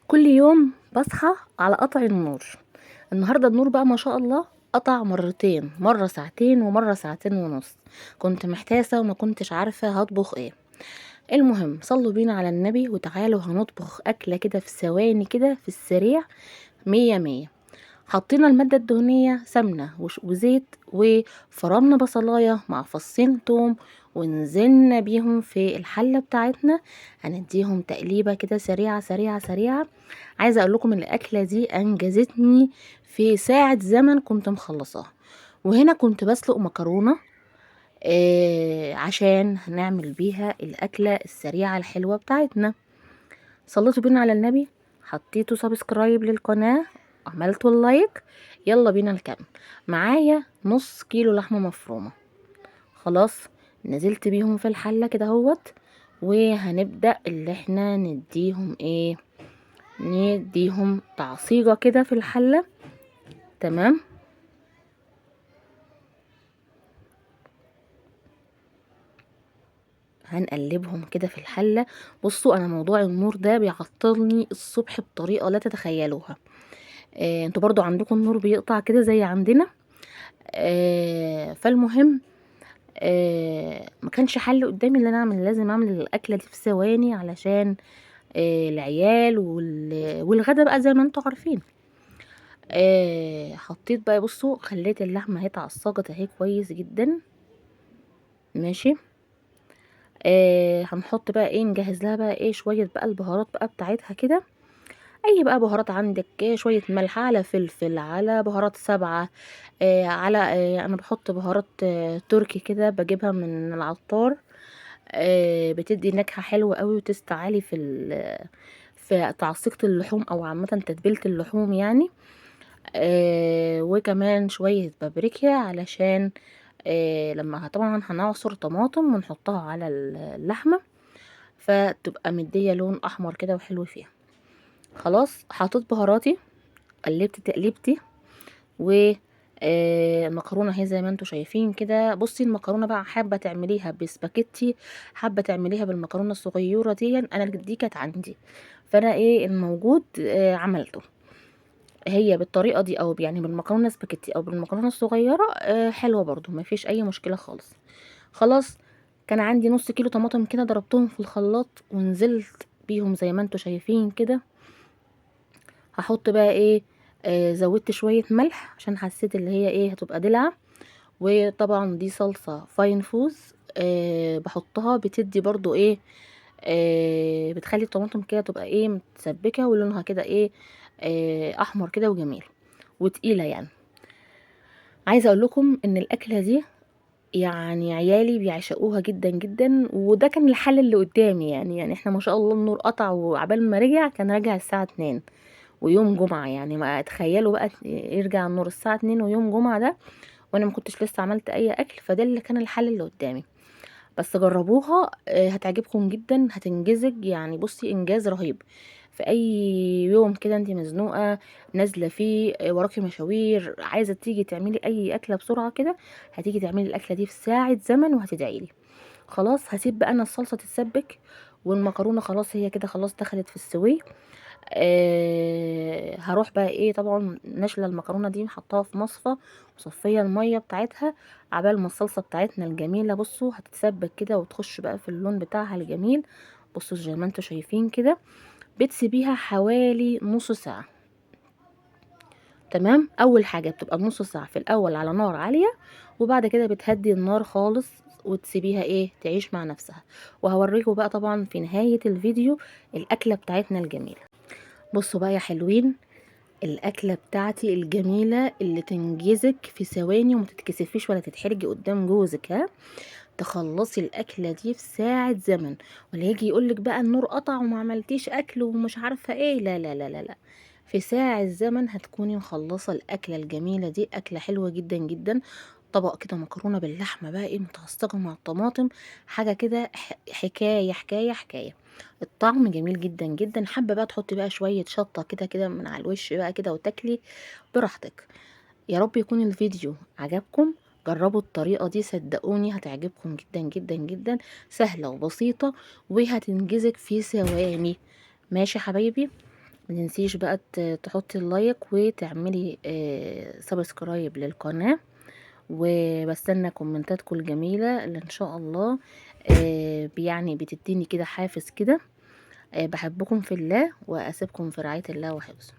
كل يوم بصحى على قطع النور. النهارده النور بقى ما شاء الله قطع مرتين، مره ساعتين ومره ساعتين ونص. كنت محتاسه وما كنتش عارفه هطبخ ايه. المهم صلوا بينا على النبي وتعالوا هنطبخ اكله كده في ثواني كده في السريع. مية مية. حطينا المادة الدهنية سمنة وزيت، وفرمنا بصلاية مع فصين توم، ونزلنا بيهم في الحلة بتاعتنا. هنديهم تقليبة كده سريعة سريعة سريعة. عايزة اقول لكم الاكلة دي انجزتني في ساعة زمن كنت مخلصاها. وهنا كنت بسلق مكرونة عشان هنعمل بيها الاكلة السريعة الحلوة بتاعتنا. صليتوا بينا على النبي، حطيتوا سبسكرايب للقناة، عملتوا اللايك. يلا بينا نكمل. معايا نص كيلو لحمة مفرومة. خلاص، نزلت بيهم في الحلة كده اهوت. وهنبدأ اللي احنا نديهم تعصيجة كده في الحلة. تمام. هنقلبهم كده في الحلة. بصوا انا موضوع النور ده بيعطلني الصبح بطريقة لا تتخيلوها. انتوا برضو عندكم النور بيقطع كده زي عندنا. فالمهم، ما كانش حل قدامي اللي انا اعمل، لازم اعمل الاكله دي في ثواني علشان العيال والغدا بقى زي ما انتوا عارفين. حطيت بقى، بصوا خليت اللحمه اهي اتعصجت اهي كويس جدا. ماشي. هنحط بقى ايه، نجهز لها بقى ايه شويه بقى البهارات بقى بتاعتها كده. اي بقى بهارات عندك، شويه ملح على فلفل على بهارات سبعة. على انا بحط بهارات تركي كده بجيبها من العطار. بتدي نكهه حلوه قوي وتست عالي في تعصيقة اللحوم او عامه تتبيله اللحوم يعني. وكمان شويه بابريكا علشان لما طبعا هنعصر طماطم ونحطها على اللحمه، فتبقى مديه لون احمر كده وحلو فيها. خلاص حطيت بهاراتي، قلبت تقليبتي. و المكرونه اهي زي ما انتوا شايفين كده. بصي المكرونه بقى حابه تعمليها بسباكيتي، حابه تعمليها بالمكرونه الصغيره دي، انا دي كانت عندي. فانا ايه الموجود عملته. هي بالطريقه دي او يعني بالمكرونه سباكيتي او بالمكرونه الصغيره حلوه برضو، ما فيش اي مشكله خالص. خلاص. كان عندي نص كيلو طماطم كده ضربتهم في الخلاط ونزلت بيهم زي ما انتوا شايفين كده. هحط بقى ايه، زودت شوية ملح عشان حسيت اللي هي ايه هتبقى دلعة. وطبعا دي صلصة فاين فوز بحطها بتدي برضو ايه، بتخلي الطماطم كده تبقى ايه متسبكة ولونها كده ايه احمر كده وجميل وتقيلة يعني. عايزة اقول لكم ان الاكلة دي يعني عيالي بيعشقوها جدا جدا، وده كان الحل اللي قدامي يعني احنا ما شاء الله النور قطع، وعبال ما رجع كان راجع الساعة 2 ويوم جمعة. يعني ما تخيلوا بقى يرجع النور الساعة 2 ويوم جمعة ده، وانا ما كنتش لسه عملت اي اكل، فده اللي كان الحل اللي قدامي. بس جربوها هتعجبكم جدا، هتنجزك يعني. بصي انجاز رهيب في اي يوم كده انت مزنوقه نازله فيه، وراكي مشاوير عايزه تيجي تعملي اي اكله بسرعه كده، هتيجي تعملي الاكله دي في ساعه زمن وهتدعيلي. خلاص هسيب بقى انا الصلصه تتسبك، والمكرونه خلاص هي كده خلاص دخلت في السوي. هروح بقى ايه طبعا نشله المكرونه دي حطاها في مصفى وصفيه الميه بتاعتها، عبال ما الصلصه بتاعتنا الجميله بصوا هتتسبك كده وتخش بقى في اللون بتاعها الجميل. بصوا زي ما انتوا شايفين كده، بتسيبيها حوالي نص ساعه. تمام. اول حاجه بتبقى نص ساعه في الاول على نار عاليه، وبعد كده بتهدي النار خالص وتسيبيها ايه تعيش مع نفسها. وهوريكم بقى طبعا في نهايه الفيديو الاكله بتاعتنا الجميله. بصوا بقى يا حلوين، الاكله بتاعتي الجميله اللي تنجزك في ثواني وما تتكسفيش ولا تتحرجي قدام جوزك. ها، تخلصي الاكله دي في ساعه زمن. ولا يجي يقولك بقى النور قطع وما عملتيش اكل ومش عارفه ايه، لا لا لا لا لا. في ساعه زمن هتكوني مخلصه الاكله الجميله دي، اكله حلوه جدا جدا. طبق كده مكرونه باللحمه بقى ايه متعصجه مع الطماطم، حاجه كده حكايه حكايه حكايه. الطعم جميل جدا جدا. حابه بقى تحطي بقى شويه شطه كده كده من على الوش بقى كده وتاكلي براحتك. يا رب يكون الفيديو عجبكم. جربوا الطريقه دي صدقوني هتعجبكم جدا جدا جدا. سهله وبسيطه وهتنجزك في ثواني. ماشي حبايبي. متنسيش بقى تحطي اللايك وتعملي سبسكرايب للقناة، وبستنى كومنتاتكم الجميلة اللي ان شاء الله يعني بتديني كده حافز كده. بحبكم في الله واسيبكم في رعاية الله وحفظه.